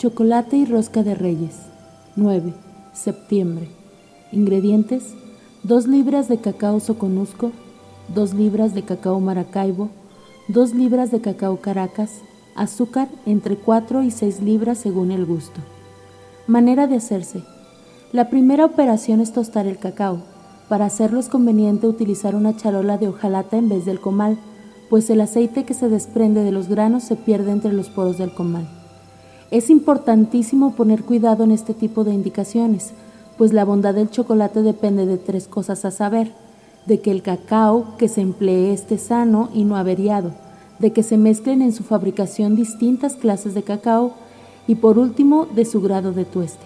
Chocolate y rosca de reyes. 9. Septiembre. Ingredientes: 2 libras de cacao soconusco, 2 libras de cacao maracaibo, 2 libras de cacao Caracas, azúcar entre 4 y 6 libras según el gusto. Manera de hacerse. La primera operación es tostar el cacao. Para hacerlo es conveniente utilizar una charola de hojalata en vez del comal, pues el aceite que se desprende de los granos se pierde entre los poros del comal. Es importantísimo poner cuidado en este tipo de indicaciones, pues la bondad del chocolate depende de 3 cosas a saber: de que el cacao que se emplee esté sano y no averiado, de que se mezclen en su fabricación distintas clases de cacao y por último de su grado de tueste.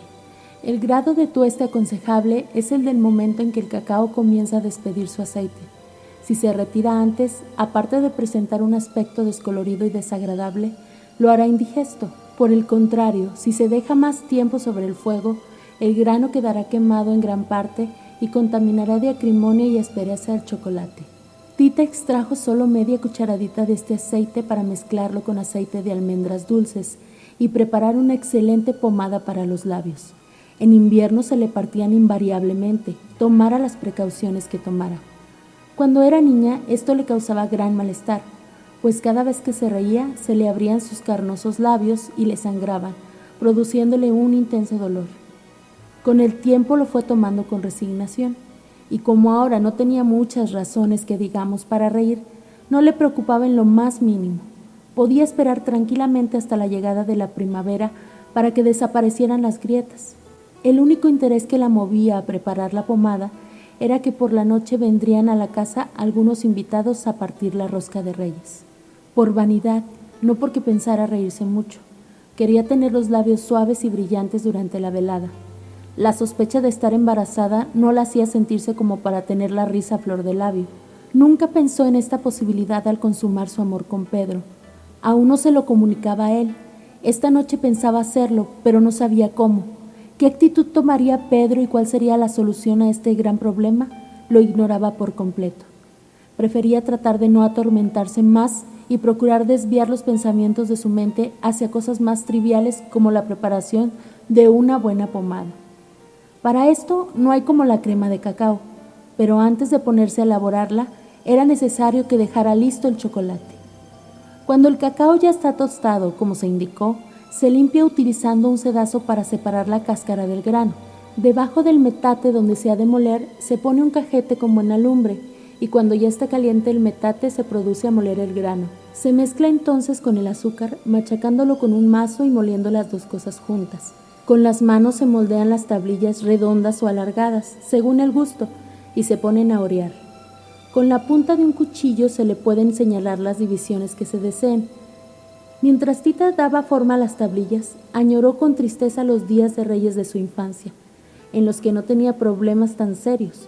El grado de tueste aconsejable es el del momento en que el cacao comienza a despedir su aceite. Si se retira antes, aparte de presentar un aspecto descolorido y desagradable, lo hará indigesto. Por el contrario, si se deja más tiempo sobre el fuego, el grano quedará quemado en gran parte y contaminará de acrimonia y aspereza el chocolate. Tita extrajo solo media cucharadita de este aceite para mezclarlo con aceite de almendras dulces y preparar una excelente pomada para los labios. En invierno se le partían invariablemente, tomara las precauciones que tomara. Cuando era niña, esto le causaba gran malestar, pues cada vez que se reía se le abrían sus carnosos labios y le sangraban, produciéndole un intenso dolor. Con el tiempo lo fue tomando con resignación, y como ahora no tenía muchas razones que digamos para reír, no le preocupaba en lo más mínimo. Podía esperar tranquilamente hasta la llegada de la primavera para que desaparecieran las grietas. El único interés que la movía a preparar la pomada era que por la noche vendrían a la casa algunos invitados a partir la rosca de reyes. Por vanidad, no porque pensara reírse mucho. Quería tener los labios suaves y brillantes durante la velada. La sospecha de estar embarazada no la hacía sentirse como para tener la risa a flor de labio. Nunca pensó en esta posibilidad al consumar su amor con Pedro. Aún no se lo comunicaba a él. Esta noche pensaba hacerlo, pero no sabía cómo. ¿Qué actitud tomaría Pedro y cuál sería la solución a este gran problema? Lo ignoraba por completo. Prefería tratar de no atormentarse más y procurar desviar los pensamientos de su mente hacia cosas más triviales como la preparación de una buena pomada. Para esto no hay como la crema de cacao, pero antes de ponerse a elaborarla era necesario que dejara listo el chocolate. Cuando el cacao ya está tostado, como se indicó, se limpia utilizando un sedazo para separar la cáscara del grano. Debajo del metate donde se ha de moler se pone un cajete con buena lumbre y cuando ya está caliente el metate se produce a moler el grano. Se mezcla entonces con el azúcar, machacándolo con un mazo y moliendo las 2 cosas juntas. Con las manos se moldean las tablillas redondas o alargadas, según el gusto, y se ponen a orear. Con la punta de un cuchillo se le pueden señalar las divisiones que se deseen. Mientras Tita daba forma a las tablillas, añoró con tristeza los días de reyes de su infancia, en los que no tenía problemas tan serios.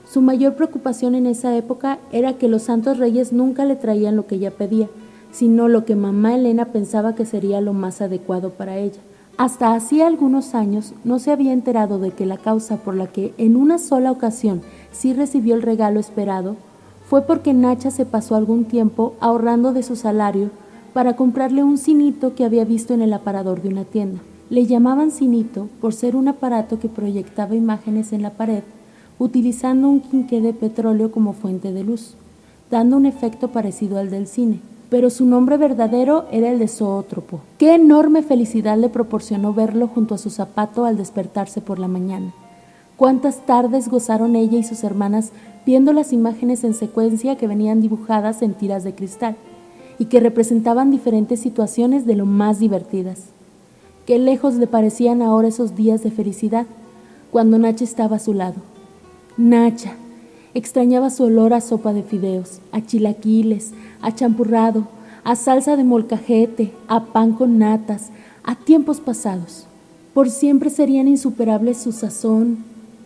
Su mayor preocupación en esa época era que los santos reyes nunca le traían lo que ella pedía, sino lo que mamá Elena pensaba que sería lo más adecuado para ella. Hasta hacía algunos años no se había enterado de que la causa por la que en una sola ocasión sí recibió el regalo esperado fue porque Nacha se pasó algún tiempo ahorrando de su salario para comprarle un cinito que había visto en el aparador de una tienda. Le llamaban cinito por ser un aparato que proyectaba imágenes en la pared utilizando un quinqué de petróleo como fuente de luz, dando un efecto parecido al del cine. Pero su nombre verdadero era el de zoótropo. Qué enorme felicidad le proporcionó verlo junto a su zapato al despertarse por la mañana. Cuántas tardes gozaron ella y sus hermanas viendo las imágenes en secuencia que venían dibujadas en tiras de cristal y que representaban diferentes situaciones de lo más divertidas. Qué lejos le parecían ahora esos días de felicidad, cuando Nacha estaba a su lado. Nacha. Extrañaba su olor a sopa de fideos, a chilaquiles, a champurrado, a salsa de molcajete, a pan con natas, a tiempos pasados. Por siempre serían insuperables su sazón,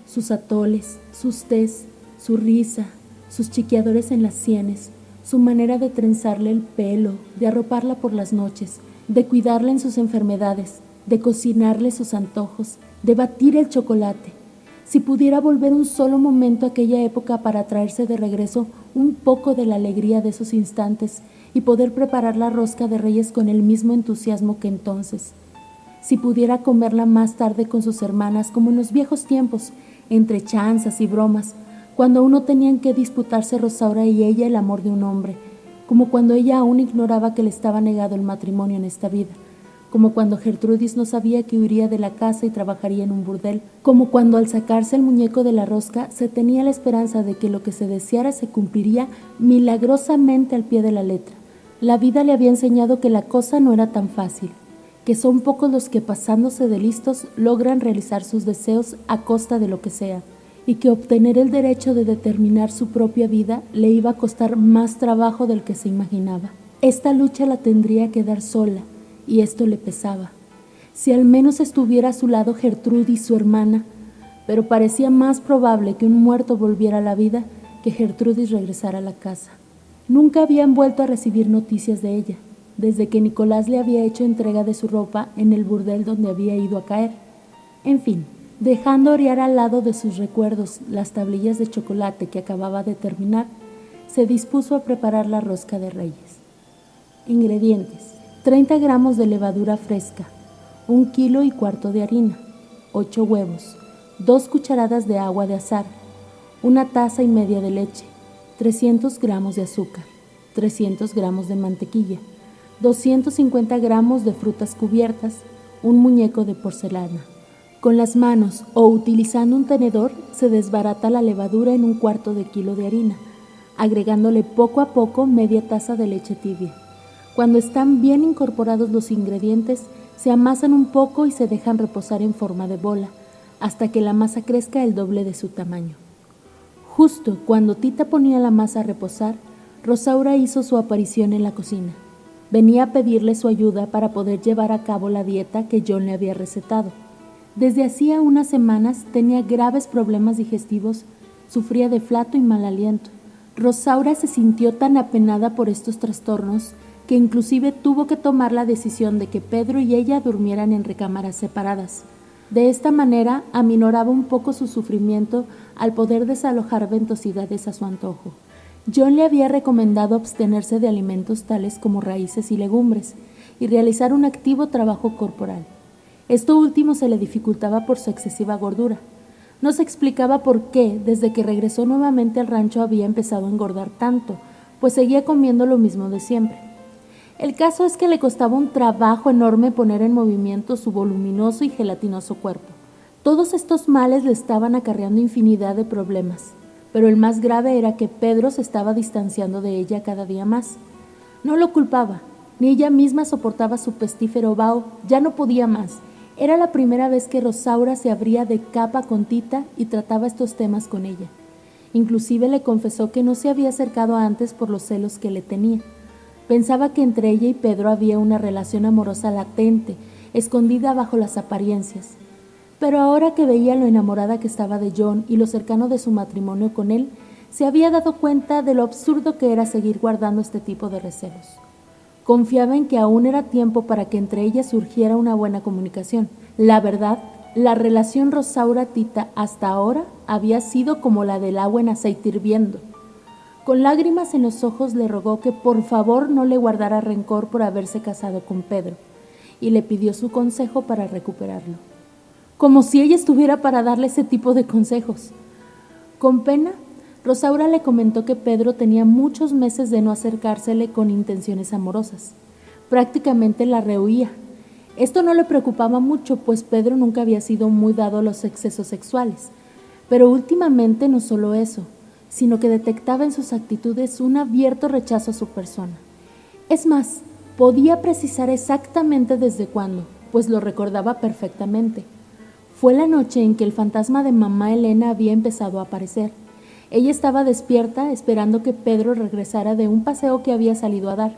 sus atoles, sus tés, su risa, sus chiqueadores en las sienes, su manera de trenzarle el pelo, de arroparla por las noches, de cuidarla en sus enfermedades, de cocinarle sus antojos, de batir el chocolate. Si pudiera volver un solo momento a aquella época para traerse de regreso un poco de la alegría de esos instantes y poder preparar la rosca de reyes con el mismo entusiasmo que entonces. si pudiera comerla más tarde con sus hermanas como en los viejos tiempos, entre chanzas y bromas, cuando aún no tenían que disputarse Rosaura y ella el amor de un hombre, como cuando ella aún ignoraba que le estaba negado el matrimonio en esta vida, como cuando Gertrudis no sabía que huiría de la casa y trabajaría en un burdel, como cuando al sacarse el muñeco de la rosca se tenía la esperanza de que lo que se deseara se cumpliría milagrosamente al pie de la letra. La vida le había enseñado que la cosa no era tan fácil, que son pocos los que pasándose de listos logran realizar sus deseos a costa de lo que sea, y que obtener el derecho de determinar su propia vida le iba a costar más trabajo del que se imaginaba. Esta lucha la tendría que dar sola, y esto le pesaba. Si al menos estuviera a su lado Gertrudis, su hermana, pero parecía más probable que un muerto volviera a la vida que Gertrudis regresara a la casa. Nunca habían vuelto a recibir noticias de ella, desde que Nicolás le había hecho entrega de su ropa en el burdel donde había ido a caer. En fin, dejando orear al lado de sus recuerdos las tablillas de chocolate que acababa de terminar, se dispuso a preparar la rosca de Reyes. Ingredientes: 30 gramos de levadura fresca, 1,25 kilos de harina, 8 huevos, 2 cucharadas de agua de azahar, 1,5 tazas de leche, 300 gramos de azúcar, 300 gramos de mantequilla, 250 gramos de frutas cubiertas, un muñeco de porcelana. Con las manos o utilizando un tenedor se desbarata la levadura en 1/4 kilo de harina, agregándole poco a poco media taza de leche tibia. Cuando están bien incorporados los ingredientes, se amasan un poco y se dejan reposar en forma de bola, hasta que la masa crezca el doble de su tamaño. Justo cuando Tita ponía la masa a reposar, Rosaura hizo su aparición en la cocina. Venía a pedirle su ayuda para poder llevar a cabo la dieta que John le había recetado. Desde hacía unas semanas tenía graves problemas digestivos, sufría de flato y mal aliento. Rosaura se sintió tan apenada por estos trastornos que inclusive tuvo que tomar la decisión de que Pedro y ella durmieran en recámaras separadas. De esta manera aminoraba un poco su sufrimiento al poder desalojar ventosidades a su antojo. John le había recomendado abstenerse de alimentos tales como raíces y legumbres y realizar un activo trabajo corporal. Esto último se le dificultaba por su excesiva gordura. No se explicaba por qué, desde que regresó nuevamente al rancho, había empezado a engordar tanto, pues seguía comiendo lo mismo de siempre. El caso es que le costaba un trabajo enorme poner en movimiento su voluminoso y gelatinoso cuerpo. Todos estos males le estaban acarreando infinidad de problemas, pero el más grave era que Pedro se estaba distanciando de ella cada día más. No lo culpaba, ni ella misma soportaba su pestífero vaho, ya no podía más. Era la primera vez que Rosaura se abría de capa con Tita y trataba estos temas con ella. Inclusive le confesó que no se había acercado antes por los celos que le tenía. Pensaba que entre ella y Pedro había una relación amorosa latente, escondida bajo las apariencias. Pero ahora que veía lo enamorada que estaba de John y lo cercano de su matrimonio con él, se había dado cuenta de lo absurdo que era seguir guardando este tipo de recelos. Confiaba en que aún era tiempo para que entre ellas surgiera una buena comunicación. La verdad, la relación Rosaura-Tita hasta ahora había sido como la del agua en aceite hirviendo. Con lágrimas en los ojos le rogó que por favor no le guardara rencor por haberse casado con Pedro, y le pidió su consejo para recuperarlo. Como si ella estuviera para darle ese tipo de consejos. Con pena, Rosaura le comentó que Pedro tenía muchos meses de no acercársele con intenciones amorosas. Prácticamente la rehuía. Esto no le preocupaba mucho, pues Pedro nunca había sido muy dado a los excesos sexuales. Pero últimamente no solo eso, sino que detectaba en sus actitudes un abierto rechazo a su persona. Es más, podía precisar exactamente desde cuándo, pues lo recordaba perfectamente. Fue la noche en que el fantasma de mamá Elena había empezado a aparecer. Ella estaba despierta esperando que Pedro regresara de un paseo que había salido a dar.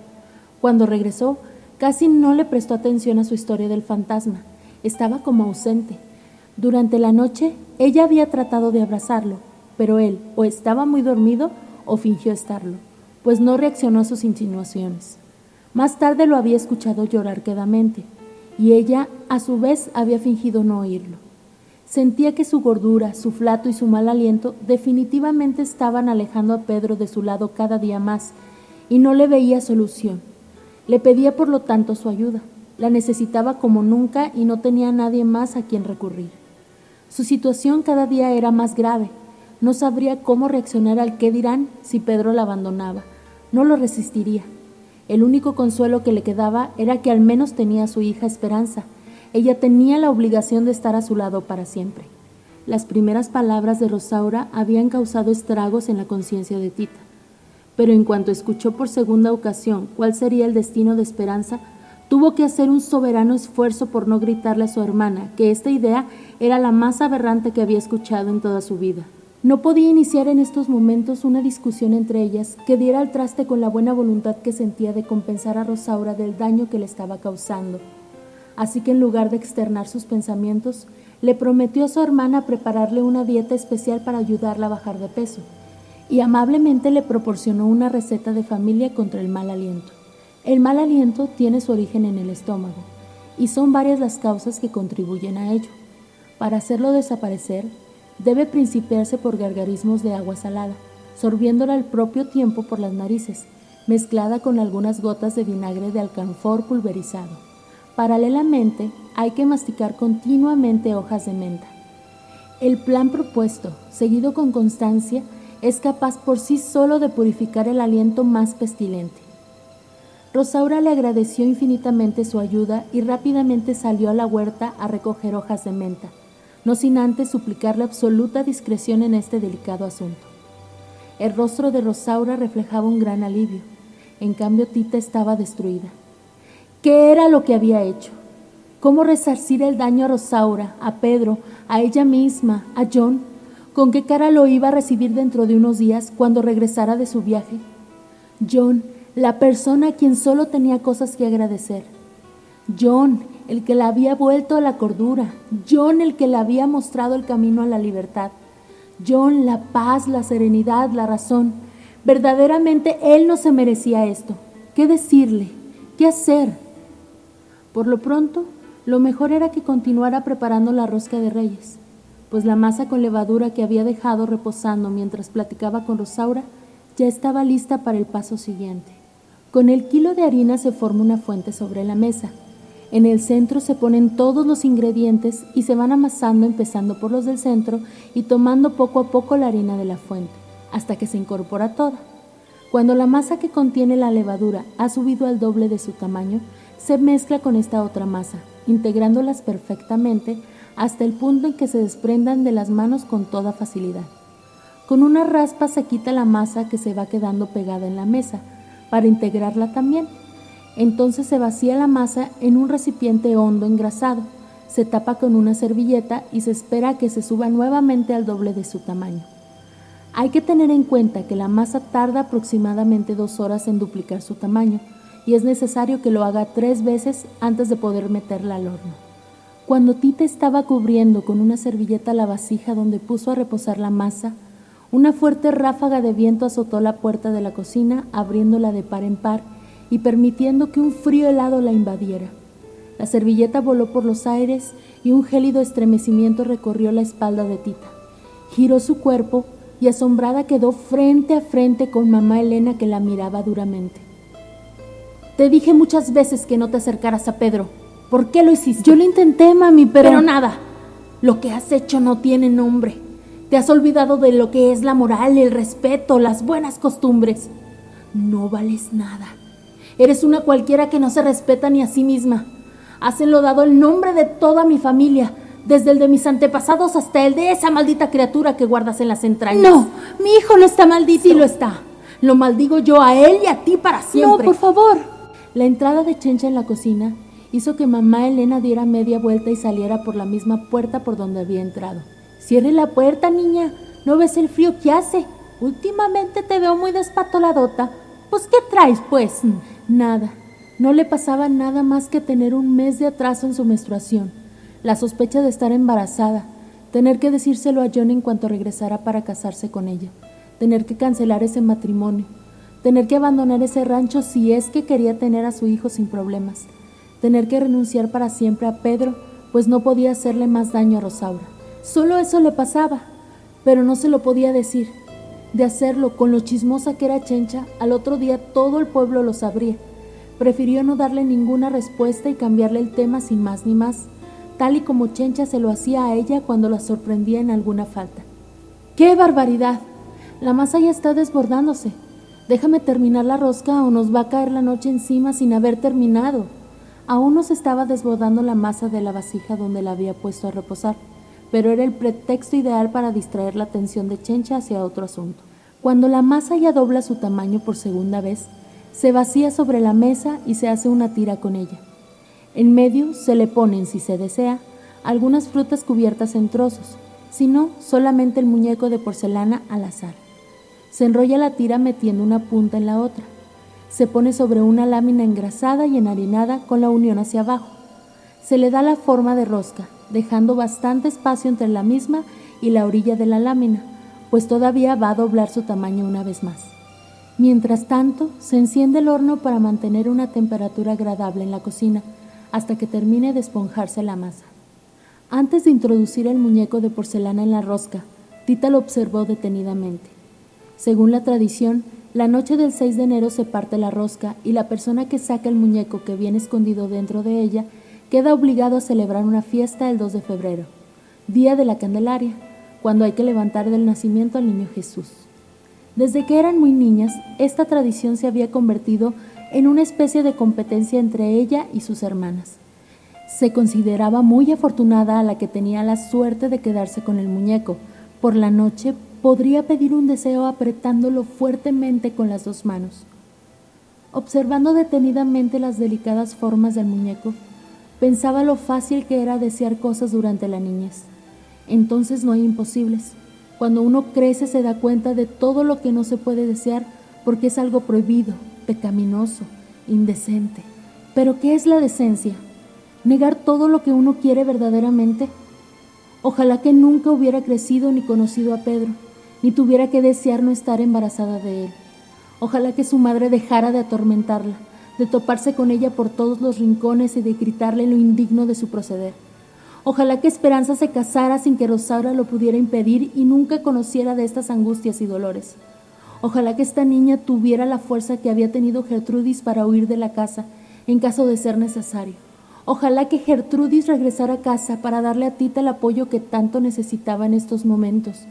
Cuando regresó, casi no le prestó atención a su historia del fantasma. Estaba como ausente. Durante la noche, ella había tratado de abrazarlo, pero él o estaba muy dormido o fingió estarlo, pues no reaccionó a sus insinuaciones. Más tarde lo había escuchado llorar quedamente, y ella, a su vez, había fingido no oírlo. Sentía que su gordura, su flato y su mal aliento definitivamente estaban alejando a Pedro de su lado cada día más, y no le veía solución. Le pedía por lo tanto su ayuda, La necesitaba como nunca y no tenía a nadie más a quien recurrir. Su situación cada día era más grave. No sabría cómo reaccionar al qué dirán si Pedro la abandonaba. No lo resistiría. El único consuelo que le quedaba era que al menos tenía a su hija Esperanza. Ella tenía la obligación de estar a su lado para siempre. Las primeras palabras de Rosaura habían causado estragos en la conciencia de Tita. Pero en cuanto escuchó por segunda ocasión cuál sería el destino de Esperanza, tuvo que hacer un soberano esfuerzo por no gritarle a su hermana que esta idea era la más aberrante que había escuchado en toda su vida. No podía iniciar en estos momentos una discusión entre ellas que diera al traste con la buena voluntad que sentía de compensar a Rosaura del daño que le estaba causando. Así que en lugar de externar sus pensamientos, le prometió a su hermana prepararle una dieta especial para ayudarla a bajar de peso, y amablemente le proporcionó una receta de familia contra el mal aliento. El mal aliento tiene su origen en el estómago, y son varias las causas que contribuyen a ello. Para hacerlo desaparecer, debe principiarse por gargarismos de agua salada, sorbiéndola al propio tiempo por las narices, mezclada con algunas gotas de vinagre de alcanfor pulverizado. Paralelamente, hay que masticar continuamente hojas de menta. El plan propuesto, seguido con constancia, es capaz por sí solo de purificar el aliento más pestilente. Rosaura le agradeció infinitamente su ayuda y rápidamente salió a la huerta a recoger hojas de menta, no sin antes suplicarle absoluta discreción en este delicado asunto. El rostro de Rosaura reflejaba un gran alivio. En cambio, Tita estaba destruida. ¿Qué era lo que había hecho? ¿Cómo resarcir el daño a Rosaura, a Pedro, a ella misma, a John? ¿Con qué cara lo iba a recibir dentro de unos días cuando regresara de su viaje? John, la persona a quien solo tenía cosas que agradecer. John, el que la había vuelto a la cordura. John, el que le había mostrado el camino a la libertad. John, la paz, la serenidad, la razón. Verdaderamente él no se merecía esto. ¿Qué decirle? ¿Qué hacer? Por lo pronto, lo mejor era que continuara preparando la rosca de Reyes, pues la masa con levadura que había dejado reposando mientras platicaba con Rosaura ya estaba lista para el paso siguiente. Con el kilo de harina se forma una fuente sobre la mesa. En el centro se ponen todos los ingredientes y se van amasando empezando por los del centro y tomando poco a poco la harina de la fuente, hasta que se incorpora toda. Cuando la masa que contiene la levadura ha subido al doble de su tamaño, se mezcla con esta otra masa, integrándolas perfectamente hasta el punto en que se desprendan de las manos con toda facilidad. Con una raspa se quita la masa que se va quedando pegada en la mesa, para integrarla también. Entonces se vacía la masa en un recipiente hondo engrasado, se tapa con una servilleta y se espera a que se suba nuevamente al doble de su tamaño. Hay que tener en cuenta que la masa tarda aproximadamente 2 horas en duplicar su tamaño y es necesario que lo haga 3 veces antes de poder meterla al horno. Cuando Tita estaba cubriendo con una servilleta la vasija donde puso a reposar la masa, una fuerte ráfaga de viento azotó la puerta de la cocina, abriéndola de par en par y permitiendo que un frío helado la invadiera. La servilleta voló por los aires y un gélido estremecimiento recorrió la espalda de Tita. Giró su cuerpo y asombrada quedó frente a frente con mamá Elena, que la miraba duramente. Te dije muchas veces que no te acercaras a Pedro. ¿Por qué lo hiciste? Yo lo intenté, mami, pero nada. Lo que has hecho no tiene nombre. Te has olvidado de lo que es la moral, el respeto, las buenas costumbres. No vales nada. Eres una cualquiera que no se respeta ni a sí misma. Has enlodado el nombre de toda mi familia, desde el de mis antepasados hasta el de esa maldita criatura que guardas en las entrañas. No, mi hijo no está maldito. Sí lo está. Lo maldigo yo a él y a ti para siempre. No, por favor. La entrada de Chencha en la cocina hizo que mamá Elena diera media vuelta y saliera por la misma puerta por donde había entrado. Cierre la puerta, niña. ¿No ves el frío que hace? Últimamente te veo muy despatoladota. Pues, ¿qué traes, pues? Nada. No le pasaba nada más que tener un mes de atraso en su menstruación, la sospecha de estar embarazada, tener que decírselo a John en cuanto regresara para casarse con ella, tener que cancelar ese matrimonio, tener que abandonar ese rancho si es que quería tener a su hijo sin problemas, tener que renunciar para siempre a Pedro, pues no podía hacerle más daño a Rosaura. Solo eso le pasaba, pero no se lo podía decir. De hacerlo, con lo chismosa que era Chencha, al otro día todo el pueblo lo sabría. Prefirió no darle ninguna respuesta y cambiarle el tema sin más ni más, tal y como Chencha se lo hacía a ella cuando la sorprendía en alguna falta. ¡Qué barbaridad! La masa ya está desbordándose. Déjame terminar la rosca o nos va a caer la noche encima sin haber terminado. Aún no se estaba desbordando la masa de la vasija donde la había puesto a reposar, pero era el pretexto ideal para distraer la atención de Chencha hacia otro asunto. Cuando la masa ya dobla su tamaño por segunda vez, se vacía sobre la mesa y se hace una tira con ella. En medio se le ponen, si se desea, algunas frutas cubiertas en trozos, si no, solamente el muñeco de porcelana al azar. Se enrolla la tira metiendo una punta en la otra. Se pone sobre una lámina engrasada y enharinada con la unión hacia abajo. Se le da la forma de rosca, dejando bastante espacio entre la misma y la orilla de la lámina, pues todavía va a doblar su tamaño una vez más. Mientras tanto, se enciende el horno para mantener una temperatura agradable en la cocina, hasta que termine de esponjarse la masa. Antes de introducir el muñeco de porcelana en la rosca, Tita lo observó detenidamente. Según la tradición, la noche del 6 de enero se parte la rosca y la persona que saca el muñeco que viene escondido dentro de ella queda obligado a celebrar una fiesta el 2 de febrero, día de la Candelaria, cuando hay que levantar del nacimiento al niño Jesús. Desde que eran muy niñas, esta tradición se había convertido en una especie de competencia entre ella y sus hermanas. Se consideraba muy afortunada a la que tenía la suerte de quedarse con el muñeco. Por la noche podría pedir un deseo apretándolo fuertemente con las dos manos. Observando detenidamente las delicadas formas del muñeco, pensaba lo fácil que era desear cosas durante la niñez. Entonces no hay imposibles. Cuando uno crece se da cuenta de todo lo que no se puede desear porque es algo prohibido, pecaminoso, indecente. ¿Pero qué es la decencia? ¿Negar todo lo que uno quiere verdaderamente? Ojalá que nunca hubiera crecido ni conocido a Pedro, ni tuviera que desear no estar embarazada de él. Ojalá que su madre dejara de atormentarla, de toparse con ella por todos los rincones y de gritarle lo indigno de su proceder. Ojalá que Esperanza se casara sin que Rosaura lo pudiera impedir y nunca conociera de estas angustias y dolores. Ojalá que esta niña tuviera la fuerza que había tenido Gertrudis para huir de la casa, en caso de ser necesario. Ojalá que Gertrudis regresara a casa para darle a Tita el apoyo que tanto necesitaba en estos momentos.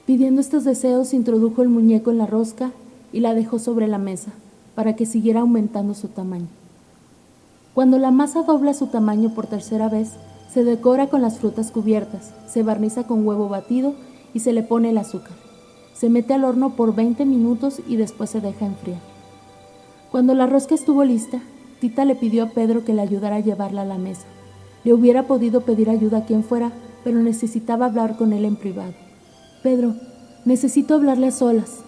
Pidiendo estos deseos, introdujo el muñeco en la rosca y la dejó sobre la mesa, para que siguiera aumentando su tamaño. Cuando la masa dobla su tamaño por tercera vez, se decora con las frutas cubiertas, se barniza con huevo batido y se le pone el azúcar. Se mete al horno por 20 minutos y después se deja enfriar. Cuando la rosca estuvo lista, Tita le pidió a Pedro que le ayudara a llevarla a la mesa. Le hubiera podido pedir ayuda a quien fuera, pero necesitaba hablar con él en privado. Pedro, necesito hablarle a solas.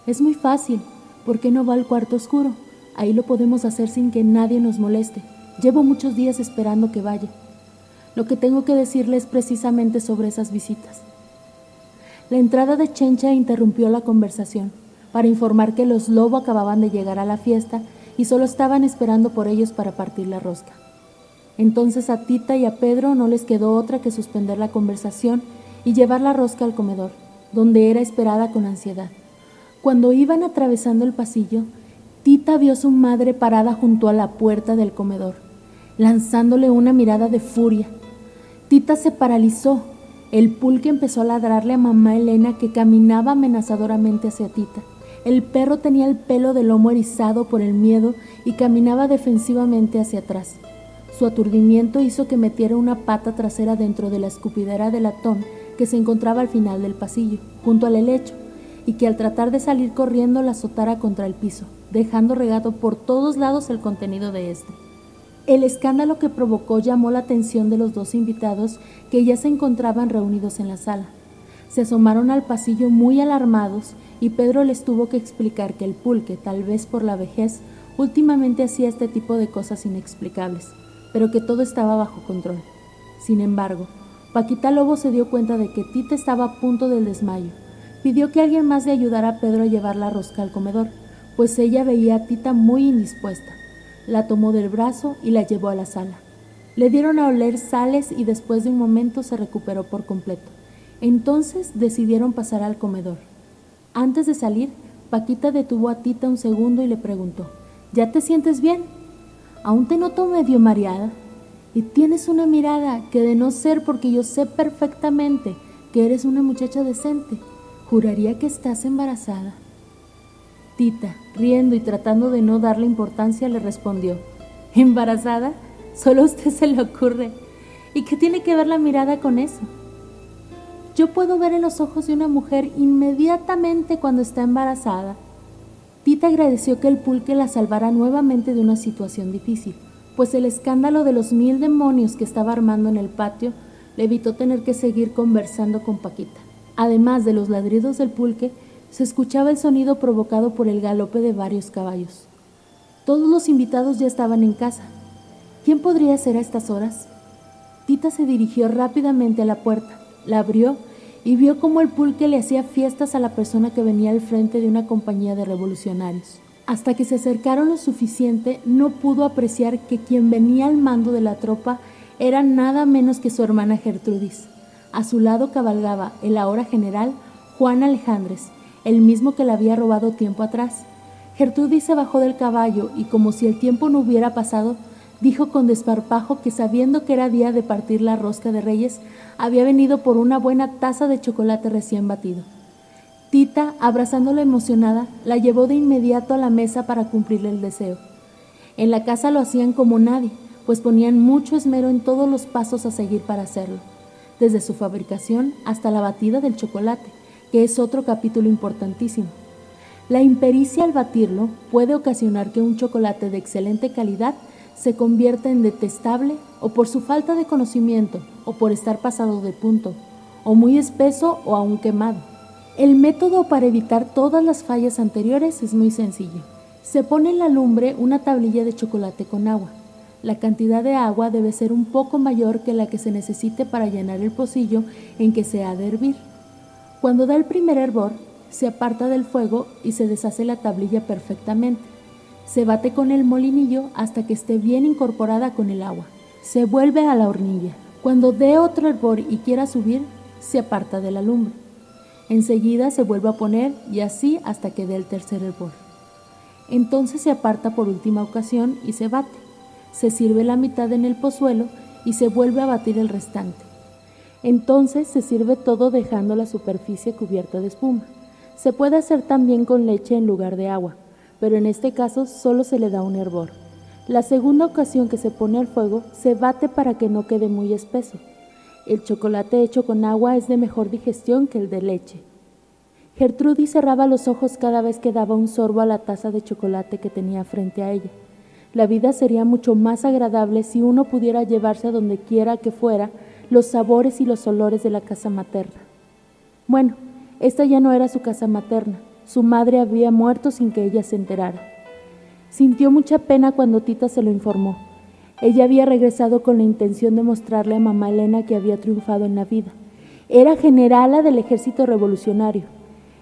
Es muy fácil. ¿Por qué no va al cuarto oscuro? Ahí lo podemos hacer sin que nadie nos moleste. Llevo muchos días esperando que vaya. Lo que tengo que decirle es precisamente sobre esas visitas. La entrada de Chencha interrumpió la conversación para informar que los Lobo acababan de llegar a la fiesta y solo estaban esperando por ellos para partir la rosca. Entonces a Tita y a Pedro no les quedó otra que suspender la conversación y llevar la rosca al comedor, donde era esperada con ansiedad. Cuando iban atravesando el pasillo, Tita vio a su madre parada junto a la puerta del comedor, lanzándole una mirada de furia. Tita se paralizó. El pulque empezó a ladrarle a mamá Elena, que caminaba amenazadoramente hacia Tita. El perro tenía el pelo del lomo erizado por el miedo y caminaba defensivamente hacia atrás. Su aturdimiento hizo que metiera una pata trasera dentro de la escupidera de latón que se encontraba al final del pasillo, junto al helecho, y que al tratar de salir corriendo la azotara contra el piso, dejando regado por todos lados el contenido de este. El escándalo que provocó llamó la atención de los dos invitados, que ya se encontraban reunidos en la sala. Se asomaron al pasillo muy alarmados y Pedro les tuvo que explicar que el pulque, tal vez por la vejez, últimamente hacía este tipo de cosas inexplicables, pero que todo estaba bajo control. Sin embargo, Paquita Lobo se dio cuenta de que Tita estaba a punto del desmayo. Pidió que alguien más le ayudara a Pedro a llevar la rosca al comedor, pues ella veía a Tita muy indispuesta. La tomó del brazo y la llevó a la sala. Le dieron a oler sales y después de un momento se recuperó por completo. Entonces decidieron pasar al comedor. Antes de salir, Paquita detuvo a Tita un segundo y le preguntó: ¿Ya te sientes bien? Aún te noto medio mareada y tienes una mirada que, de no ser porque yo sé perfectamente que eres una muchacha decente, juraría que estás embarazada. Tita, riendo y tratando de no darle importancia, le respondió: ¿Embarazada? Solo a usted se le ocurre. ¿Y qué tiene que ver la mirada con eso? Yo puedo ver en los ojos de una mujer inmediatamente cuando está embarazada. Tita agradeció que el pulque la salvara nuevamente de una situación difícil, pues el escándalo de los 1000 demonios que estaba armando en el patio le evitó tener que seguir conversando con Paquita. Además de los ladridos del pulque, se escuchaba el sonido provocado por el galope de varios caballos. Todos los invitados ya estaban en casa. ¿Quién podría ser a estas horas? Tita se dirigió rápidamente a la puerta, la abrió y vio cómo el pulque le hacía fiestas a la persona que venía al frente de una compañía de revolucionarios. Hasta que se acercaron lo suficiente, no pudo apreciar que quien venía al mando de la tropa era nada menos que su hermana Gertrudis. A su lado cabalgaba el ahora general Juan Alejandres, el mismo que le había robado tiempo atrás. Gertrudis se bajó del caballo y, como si el tiempo no hubiera pasado, dijo con desparpajo que, sabiendo que era día de partir la rosca de Reyes, había venido por una buena taza de chocolate recién batido. Tita, abrazándola emocionada, la llevó de inmediato a la mesa para cumplirle el deseo. En la casa lo hacían como nadie, pues ponían mucho esmero en todos los pasos a seguir para hacerlo, desde su fabricación hasta la batida del chocolate, que es otro capítulo importantísimo. La impericia al batirlo puede ocasionar que un chocolate de excelente calidad se convierta en detestable, o por su falta de conocimiento, o por estar pasado de punto, o muy espeso o aún quemado. El método para evitar todas las fallas anteriores es muy sencillo. Se pone en la lumbre una tablilla de chocolate con agua. La cantidad de agua debe ser un poco mayor que la que se necesite para llenar el pocillo en que se ha de hervir. Cuando da el primer hervor, se aparta del fuego y se deshace la tablilla perfectamente. Se bate con el molinillo hasta que esté bien incorporada con el agua. Se vuelve a la hornilla. Cuando dé otro hervor y quiera subir, se aparta de la lumbre. Enseguida se vuelve a poner y así hasta que dé el tercer hervor. Entonces se aparta por última ocasión y se bate. Se sirve la mitad en el pozuelo y se vuelve a batir el restante. Entonces se sirve todo dejando la superficie cubierta de espuma. Se puede hacer también con leche en lugar de agua, pero en este caso solo se le da un hervor. La segunda ocasión que se pone al fuego se bate para que no quede muy espeso. El chocolate hecho con agua es de mejor digestión que el de leche. Gertrudis cerraba los ojos cada vez que daba un sorbo a la taza de chocolate que tenía frente a ella. La vida sería mucho más agradable si uno pudiera llevarse a donde quiera que fuera los sabores y los olores de la casa materna. Bueno, esta ya no era su casa materna. Su madre había muerto sin que ella se enterara. Sintió mucha pena cuando Tita se lo informó. Ella había regresado con la intención de mostrarle a mamá Elena que había triunfado en la vida. Era generala del ejército revolucionario.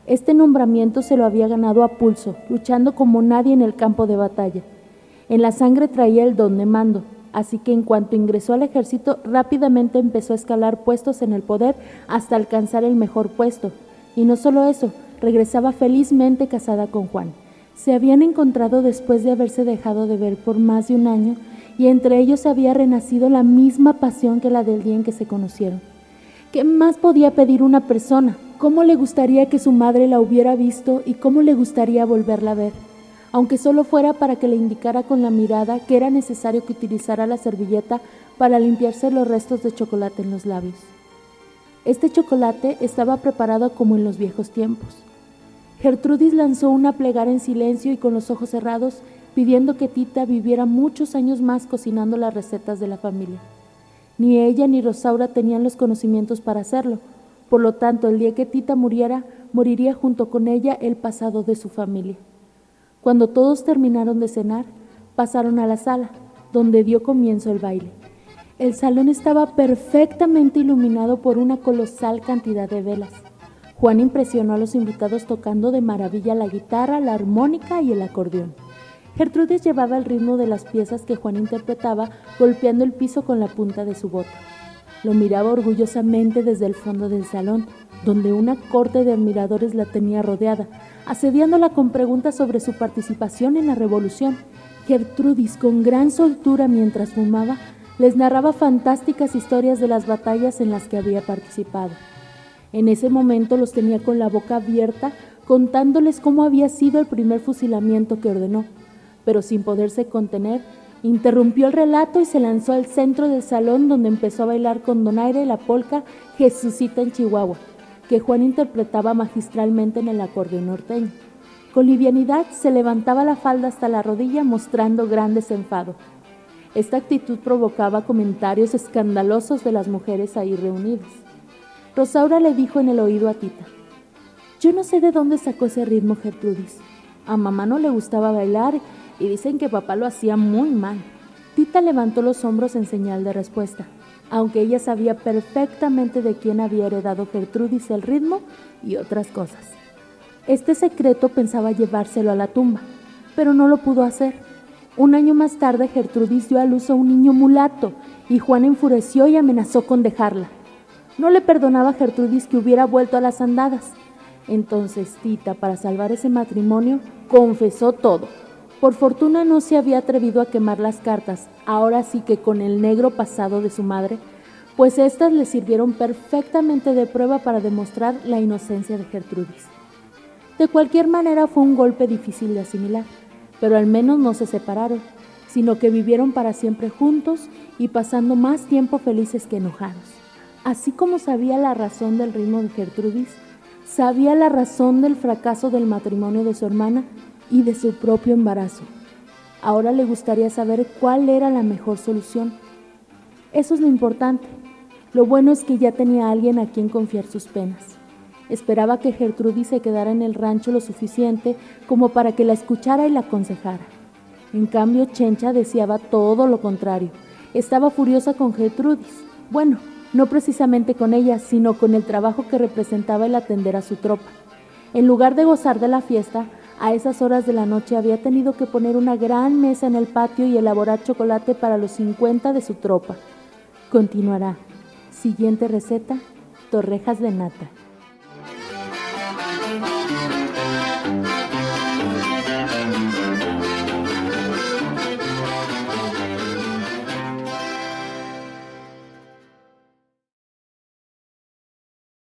Este nombramiento se lo había ganado a pulso, luchando como nadie en el campo de batalla. En la sangre traía el don de mando, así que en cuanto ingresó al ejército, rápidamente empezó a escalar puestos en el poder hasta alcanzar el mejor puesto. Y no solo eso, regresaba felizmente casada con Juan. Se habían encontrado después de haberse dejado de ver por más de un año, y entre ellos había renacido la misma pasión que la del día en que se conocieron. ¿Qué más podía pedir una persona? ¿Cómo le gustaría que su madre la hubiera visto y cómo le gustaría volverla a ver? Aunque solo fuera para que le indicara con la mirada que era necesario que utilizara la servilleta para limpiarse los restos de chocolate en los labios. Este chocolate estaba preparado como en los viejos tiempos. Gertrudis lanzó una plegaria en silencio y con los ojos cerrados, pidiendo que Tita viviera muchos años más cocinando las recetas de la familia. Ni ella ni Rosaura tenían los conocimientos para hacerlo, por lo tanto, el día que Tita muriera, moriría junto con ella el pasado de su familia. Cuando todos terminaron de cenar, pasaron a la sala, donde dio comienzo el baile. El salón estaba perfectamente iluminado por una colosal cantidad de velas. Juan impresionó a los invitados tocando de maravilla la guitarra, la armónica y el acordeón. Gertrudis llevaba el ritmo de las piezas que Juan interpretaba, golpeando el piso con la punta de su bota. Lo miraba orgullosamente desde el fondo del salón, donde una corte de admiradores la tenía rodeada, asediándola con preguntas sobre su participación en la revolución, Gertrudis, con gran soltura mientras fumaba, les narraba fantásticas historias de las batallas en las que había participado. En ese momento los tenía con la boca abierta, contándoles cómo había sido el primer fusilamiento que ordenó, pero sin poderse contener, interrumpió el relato y se lanzó al centro del salón, donde empezó a bailar con donaire la polca Jesucita en Chihuahua, que Juan interpretaba magistralmente en el acordeón norteño. Con livianidad se levantaba la falda hasta la rodilla, mostrando gran desenfado. Esta actitud provocaba comentarios escandalosos de las mujeres ahí reunidas. Rosaura le dijo en el oído a Tita: «Yo no sé de dónde sacó ese ritmo Gertrudis. A mamá no le gustaba bailar y dicen que papá lo hacía muy mal». Tita levantó los hombros en señal de respuesta, aunque ella sabía perfectamente de quién había heredado Gertrudis el ritmo y otras cosas. Este secreto pensaba llevárselo a la tumba, pero no lo pudo hacer. Un año más tarde, Gertrudis dio a luz a un niño mulato y Juan enfureció y amenazó con dejarla. No le perdonaba a Gertrudis que hubiera vuelto a las andadas. Entonces Tita, para salvar ese matrimonio, confesó todo. Por fortuna no se había atrevido a quemar las cartas, ahora sí que con el negro pasado de su madre, pues éstas le sirvieron perfectamente de prueba para demostrar la inocencia de Gertrudis. De cualquier manera fue un golpe difícil de asimilar, pero al menos no se separaron, sino que vivieron para siempre juntos y pasando más tiempo felices que enojados. Así como sabía la razón del ritmo de Gertrudis, sabía la razón del fracaso del matrimonio de su hermana y de su propio embarazo. Ahora le gustaría saber cuál era la mejor solución. Eso es lo importante. Lo bueno es que ya tenía a alguien a quien confiar sus penas. Esperaba que Gertrudis se quedara en el rancho lo suficiente como para que la escuchara y la aconsejara. En cambio, Chencha deseaba todo lo contrario. Estaba furiosa con Gertrudis. Bueno, no precisamente con ella, sino con el trabajo que representaba el atender a su tropa. En lugar de gozar de la fiesta, a esas horas de la noche había tenido que poner una gran mesa en el patio y elaborar chocolate para los 50 de su tropa. Continuará. Siguiente receta: torrejas de nata.